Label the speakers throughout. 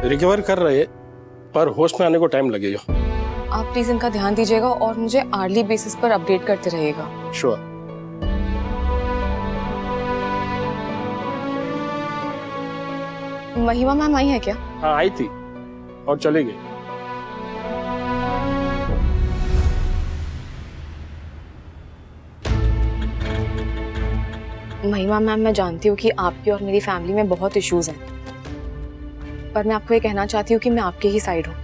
Speaker 1: Recover कर रहे, पर होश में आने को टाइम लगेगा।
Speaker 2: आप प्लीज इनका ध्यान दीजिएगा और मुझे आर्ली बेसिस पर अपडेट करते रहिएगा।
Speaker 1: श्योर।
Speaker 2: महिमा मैम आई है क्या?
Speaker 1: हाँ आई थी और चली गई।
Speaker 2: महिमा मैम, मैं जानती हूँ कि आपकी और मेरी फैमिली में बहुत इश्यूज हैं, पर मैं आपको ये कहना चाहती हूँ कि मैं आपके ही साइड हूँ।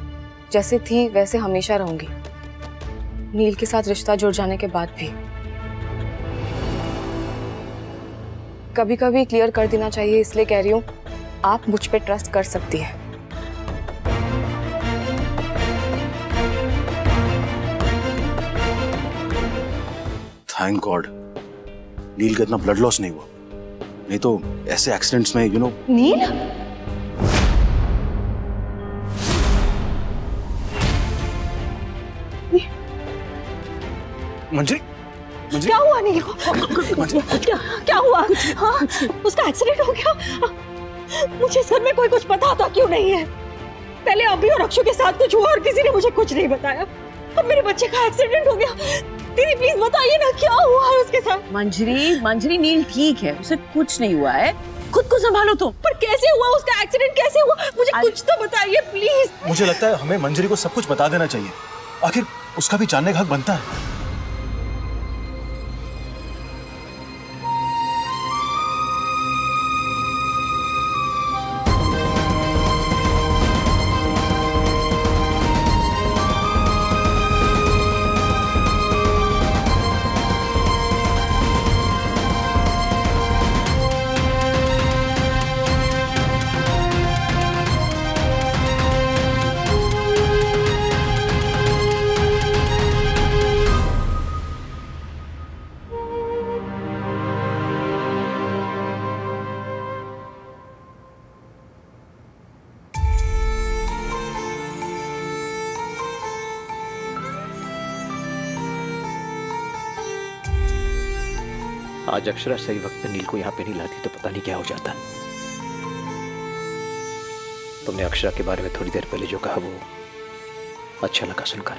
Speaker 2: जैसे थी वैसे हमेशा रहूंगी, नील के साथ रिश्ता जुड़ जाने के बाद भी। कभी कभी क्लियर कर देना चाहिए, इसलिए कह रही हूँ, आप मुझ पे ट्रस्ट कर सकती हैं।
Speaker 3: थैंक गॉड नील का इतना ब्लड लॉस नहीं हुआ, नहीं तो ऐसे एक्सीडेंट्स में
Speaker 4: नील?
Speaker 3: मंजरी,
Speaker 4: क्या हुआ नील को? क्या हुआ? हाँ, उसका एक्सीडेंट हो गया? मुझे सर में कोई कुछ पता था क्यों नहीं है? पहले अभी और अक्षु के साथ कुछ हुआ और किसी ने मुझे कुछ नहीं बताया। अब मेरे बच्चे का एक्सीडेंट हो गया। दीदी प्लीज बताइए ना क्या हुआ है उसके साथ?
Speaker 5: मंजरी नील ठीक है, उसे कुछ नहीं हुआ है, खुद को संभालो तुम।
Speaker 4: पर कैसे हुआ उसका एक्सीडेंट? कैसे हुआ? मुझे कुछ तो बताइए प्लीज।
Speaker 3: मुझे लगता है हमें मंजरी को सब कुछ बता देना चाहिए, आखिर उसका भी जानने का हक बनता है।
Speaker 6: आज अक्षरा सही वक्त पे नील को यहाँ पे नहीं लाती तो पता नहीं क्या हो जाता। तुमने अक्षरा के बारे में थोड़ी देर पहले जो कहा वो अच्छा लगा सुनकर।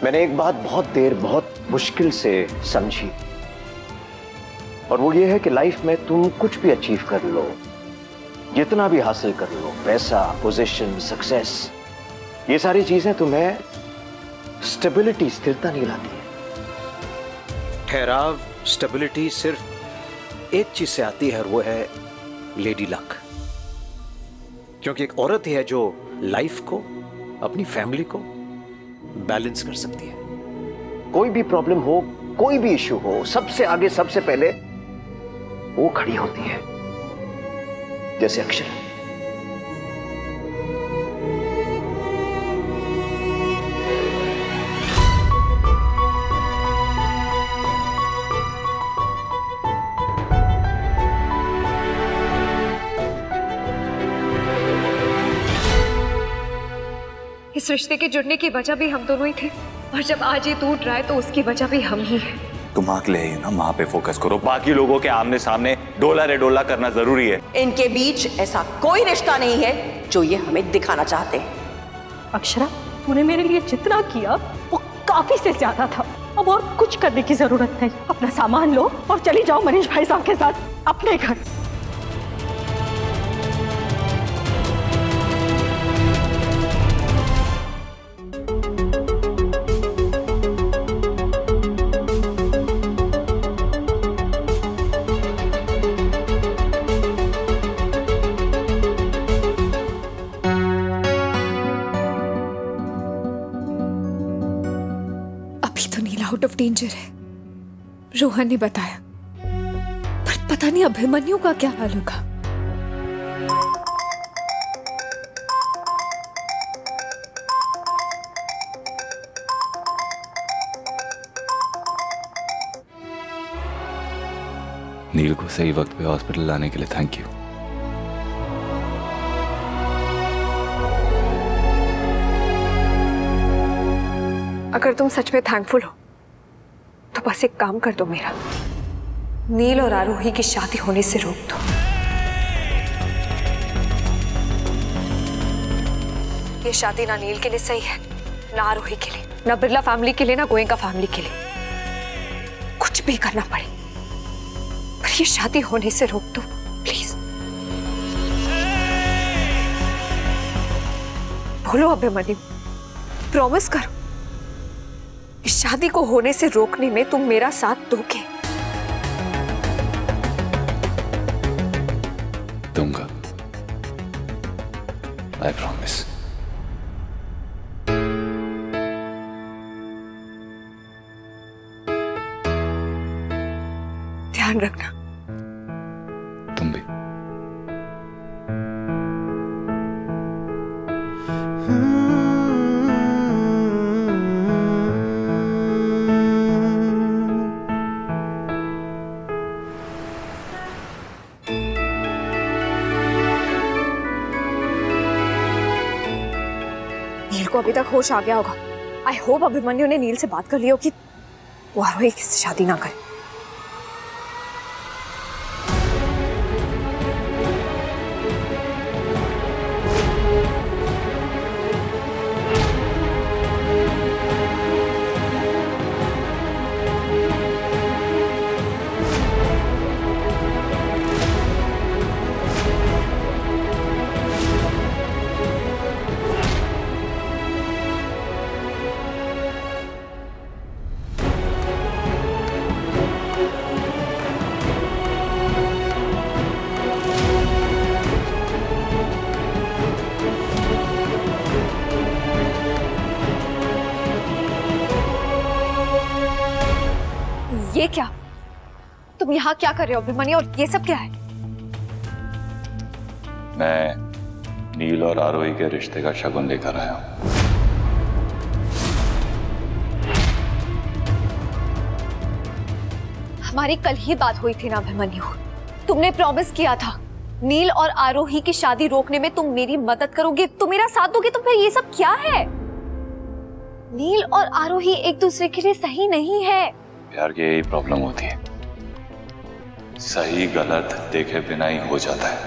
Speaker 7: मैंने एक बात बहुत देर बहुत मुश्किल से समझी, और वो ये है कि लाइफ में तुम कुछ भी अचीव कर लो, जितना भी हासिल कर लो, पैसा, पोजीशन, सक्सेस, ये सारी चीजें तुम्हें स्टेबिलिटी, स्थिरता नहीं लाती है।
Speaker 6: ठहराव, स्टेबिलिटी सिर्फ एक चीज से आती है और वो है लेडी लक। क्योंकि एक औरत ही है जो लाइफ को, अपनी फैमिली को बैलेंस कर सकती है।
Speaker 7: कोई भी प्रॉब्लम हो, कोई भी इश्यू हो, सबसे आगे सबसे पहले वो खड़ी होती है, जैसे अक्षरा।
Speaker 8: इस रिश्ते के जुड़ने की वजह भी हम दोनों ही थे, और जब आज ये टूट रहा है तो उसकी वजह भी हम ही है।
Speaker 9: तुम अकेले ही ना, वहां पे फोकस करो, बाकी लोगों के आमने सामने डोला रे डोला करना जरूरी है।
Speaker 5: इनके बीच ऐसा कोई रिश्ता नहीं है जो ये हमें दिखाना चाहते हैं।
Speaker 4: अक्षरा, तूने मेरे लिए जितना किया वो काफी से ज्यादा था, अब और कुछ करने की जरूरत नहीं। अपना सामान लो और चली जाओ मनीष भाई साहब के साथ अपने घर।
Speaker 8: आउट ऑफ डेंजर है, रोहन ने बताया, पर पता नहीं अभिमन्यु का क्या हाल होगा।
Speaker 9: नील को सही वक्त पे हॉस्पिटल लाने के लिए थैंक यू।
Speaker 8: अगर तुम सच में थैंकफुल हो तो बस एक काम कर दो मेरा, नील और आरोही की शादी होने से रोक दो। ये शादी ना नील के लिए सही है, ना आरोही के लिए, ना बिरला फैमिली के लिए, ना गोयनका फैमिली के लिए। कुछ भी करना पड़े पर ये शादी होने से रोक दो प्लीज। बोलो अभिमन्यु, प्रॉमिस करो इस शादी को होने से रोकने में तुम मेरा साथ दोगे?
Speaker 9: दूंगा, आई प्रॉमिस।
Speaker 8: ध्यान रखना।
Speaker 9: तुम भी।
Speaker 8: नील को अभी तक होश आ गया होगा। आई होप अभिमन्यु ने नील से बात कर ली हो कि वो आरोही से शादी ना करे। ये क्या, तुम यहाँ क्या कर रहे हो अभिमन्यु, और ये सब क्या है?
Speaker 9: मैं नील और आरोही के रिश्ते का शगुन लेकर आया हूं।
Speaker 8: हमारी कल ही बात हुई थी ना अभिमन्यु, तुमने प्रॉमिस किया था नील और आरोही की शादी रोकने में तुम मेरी मदद करोगे, तुम मेरा साथ दोगे। तो फिर ये सब क्या है? नील और आरोही एक दूसरे के लिए सही नहीं है।
Speaker 9: प्यार की यही प्रॉब्लम होती है, सही गलत देखे बिना ही हो जाता है।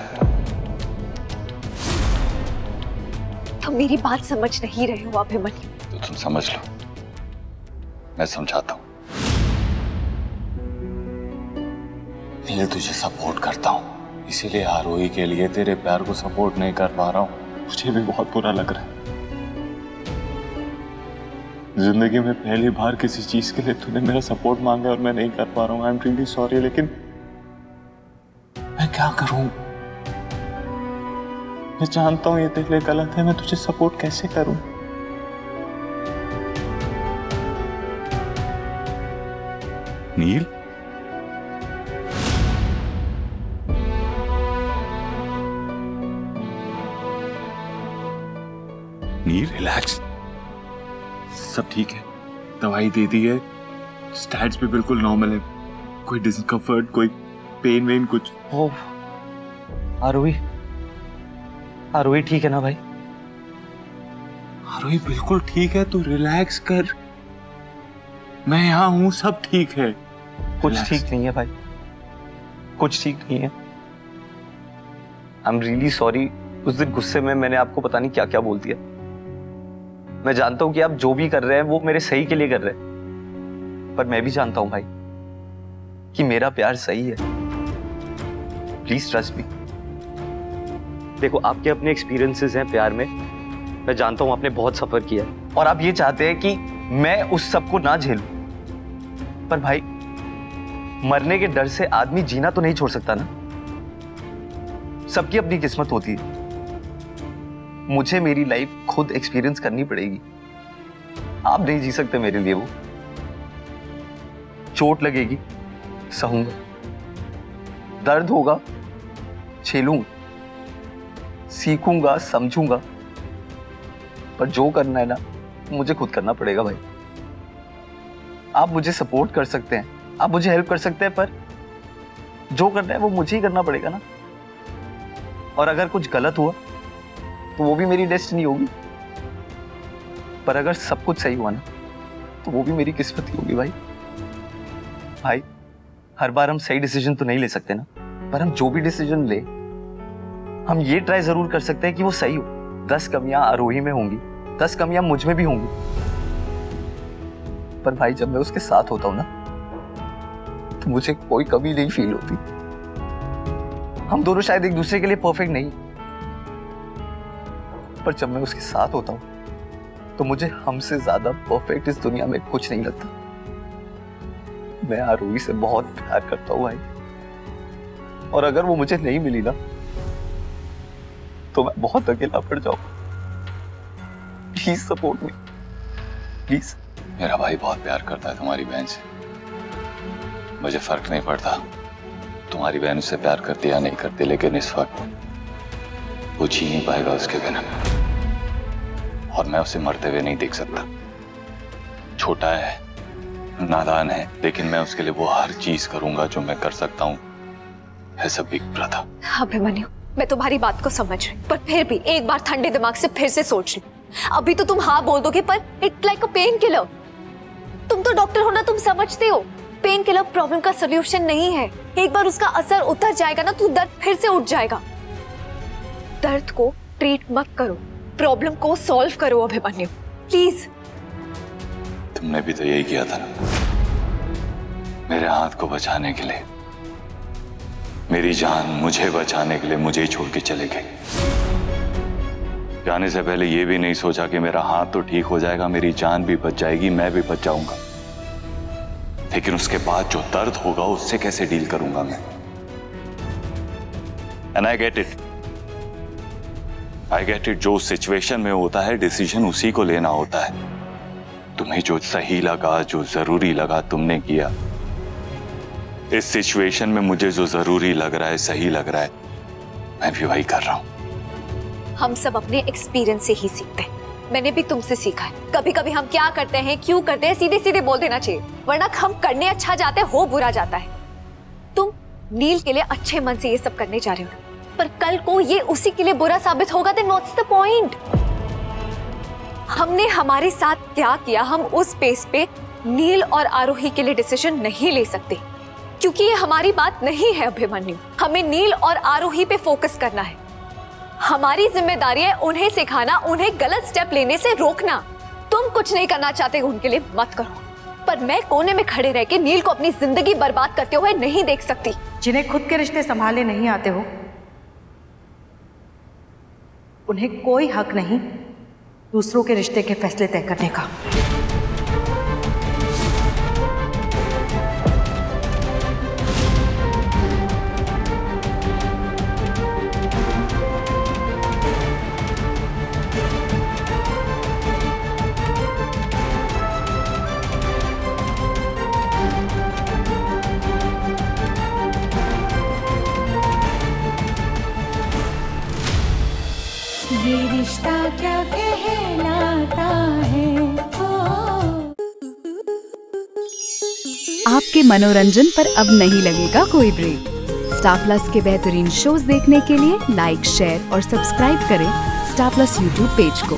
Speaker 8: तुम मेरी बात समझ नहीं रहे हो अभिमन्यु।
Speaker 9: तो तुम समझ लो, मैं समझाता हूं। नील, तुझे सपोर्ट करता हूं, इसीलिए आरोही के लिए तेरे प्यार को सपोर्ट नहीं कर पा रहा हूं। मुझे भी बहुत बुरा लग रहा है। जिंदगी में पहली बार किसी चीज के लिए तूने मेरा सपोर्ट मांगा और मैं नहीं कर पा रहा हूँ। आई एम रियली सॉरी, लेकिन मैं क्या करूं? मैं जानता हूं ये तेरे लिए गलत है, मैं तुझे सपोर्ट कैसे करूं? नील, नील रिलैक्स, सब ठीक है, दवाई दे दी है, स्टैट्स भी बिल्कुल नॉर्मल है, कोई डिस्कम्फर्ट, कोई पेन वेन कुछ।
Speaker 10: ओ, आरोही, आरोही ठीक है ना भाई?
Speaker 9: आरोही बिल्कुल ठीक है, तू रिलैक्स कर, मैं यहाँ हूँ, सब ठीक है।
Speaker 10: कुछ ठीक नहीं है भाई, कुछ ठीक नहीं है। आई एम रियली सॉरी, उस दिन गुस्से में मैंने आपको पता नहीं क्या क्या बोल दिया। मैं जानता हूं कि आप जो भी कर रहे हैं वो मेरे सही के लिए कर रहे हैं, पर मैं भी जानता हूं भाई कि मेरा प्यार सही है। Please trust me. देखो, आपके अपने एक्सपीरियंसेस हैं प्यार में, मैं जानता हूं आपने बहुत सफर किया है और आप ये चाहते हैं कि मैं उस सब को ना झेलूं, पर भाई मरने के डर से आदमी जीना तो नहीं छोड़ सकता ना। सबकी अपनी किस्मत होती है, मुझे मेरी लाइफ खुद एक्सपीरियंस करनी पड़ेगी। आप नहीं जी सकते मेरे लिए। वो चोट लगेगी, सहूंगा, दर्द होगा, झेलूंगा, सीखूंगा, समझूंगा, पर जो करना है ना मुझे खुद करना पड़ेगा भाई। आप मुझे सपोर्ट कर सकते हैं, आप मुझे हेल्प कर सकते हैं, पर जो करना है वो मुझे ही करना पड़ेगा ना। और अगर कुछ गलत हुआ तो वो भी मेरी डेस्टिनी होगी, पर अगर सब कुछ सही हुआ ना तो वो भी मेरी किस्मत ही होगी भाई। भाई हर बार हम सही डिसीजन तो नहीं ले सकते ना, पर हम जो भी डिसीजन ले हम ये ट्राई जरूर कर सकते हैं कि वो सही हो। 10 कमियां आरोही में होंगी, 10 कमियां मुझ में भी होंगी, पर भाई जब मैं उसके साथ होता हूं ना तो मुझे कोई कमी नहीं फील होती। हम दोनों शायद एक दूसरे के लिए परफेक्ट नहीं, पर जब मैं उसके साथ होता हूं तो मुझे हमसे ज्यादा परफेक्ट इस दुनिया में कुछ नहीं लगता। मैं आरोही से बहुत प्यार करता हूं भाई, और अगर वो मुझे नहीं मिली ना तो मैं बहुत अकेला पड़ जाऊंगा। Please support me, please.
Speaker 9: मेरा भाई बहुत प्यार करता है तुम्हारी बहन से। मुझे फर्क नहीं पड़ता तुम्हारी बहन उससे प्यार करती या नहीं करती, लेकिन इस वक्त वो जी नहीं पाएगा उसके बिना, और मैं उसे मरते हुए नहीं देख सकता। छोटा है, नादान है, लेकिन मैं उसके लिए वो हर चीज करूंगा जो मैं कर सकता हूँ। ऐसा बिग ब्रदर।
Speaker 8: अभिमन्यु, मैं तुम्हारी बात को समझ रही, पर फिर भी एक बार ठंडे दिमाग से फिर से सोच ली। अभी तो तुम हाँ बोल दोगे, पर it's like a pain killer. तुम तो डॉक्टर हो ना, तुम समझते हो पेन किलर प्रॉब्लम का सोल्यूशन नहीं है। एक बार उसका असर उतर जाएगा ना तो दर्द फिर से उठ जाएगा। दर्द को ट्रीट मत करो, प्रॉब्लम को सॉल्व करो अभिमन्यु, प्लीज।
Speaker 9: तुमने भी तो यही किया था ना, मेरे हाथ को बचाने के लिए, मेरी जान मुझे बचाने के लिए मुझे ही छोड़ के चले गए। जाने से पहले ये भी नहीं सोचा कि मेरा हाथ तो ठीक हो जाएगा, मेरी जान भी बच जाएगी, मैं भी बच जाऊंगा, लेकिन उसके बाद जो दर्द होगा उससे कैसे डील करूंगा मैं। एंड आई गेट इट, जो सिचुएशन में होता है डिसीजन उसी को लेना होता है। तुम्हें जो सही लगा, जो जरूरी लगा, तुमने किया। इस सिचुएशन में मुझे जो जरूरी लग रहा है, सही लग रहा है, मैं भी वही कर रहा हूं।
Speaker 8: हम सब अपने एक्सपीरियंस से ही सीखते हैं। मैंने भी तुमसे सीखा है। कभी कभी हम क्या करते हैं, क्यों करते हैं, सीधे सीधे बोल देना चाहिए, वरना हम करने अच्छा जाते हो बुरा जाता है। तुम नील के लिए अच्छे मन से ये सब करने जा रहे हो, पर कल को ये उसी के लिए बुरा साबित होगा, देन व्हाट्स द पॉइंट। हमने हमारे साथ क्या किया, हम उस बेस पे नील और आरोही के लिए डिसीजन नहीं ले सकते, क्योंकि ये हमारी बात नहीं है अभिमन्यु। हमें नील और आरोही पे फोकस करना है। हमारी जिम्मेदारी है उन्हें सिखाना, उन्हें गलत स्टेप लेने से रोकना। तुम कुछ नहीं करना चाहते उनके लिए मत करो, पर मैं कोने में खड़े रह के नील को अपनी जिंदगी बर्बाद करते हुए नहीं देख सकती।
Speaker 4: जिन्हें खुद के रिश्ते संभालने नहीं आते हो, उन्हें कोई हक नहीं दूसरों के रिश्ते के फैसले तय करने का।
Speaker 11: ये रिश्ता क्या कहलाता है।
Speaker 12: आपके मनोरंजन पर अब नहीं लगेगा कोई ब्रेक। स्टार प्लस के बेहतरीन शोज देखने के लिए लाइक, शेयर और सब्सक्राइब करें स्टार प्लस यूट्यूब पेज को।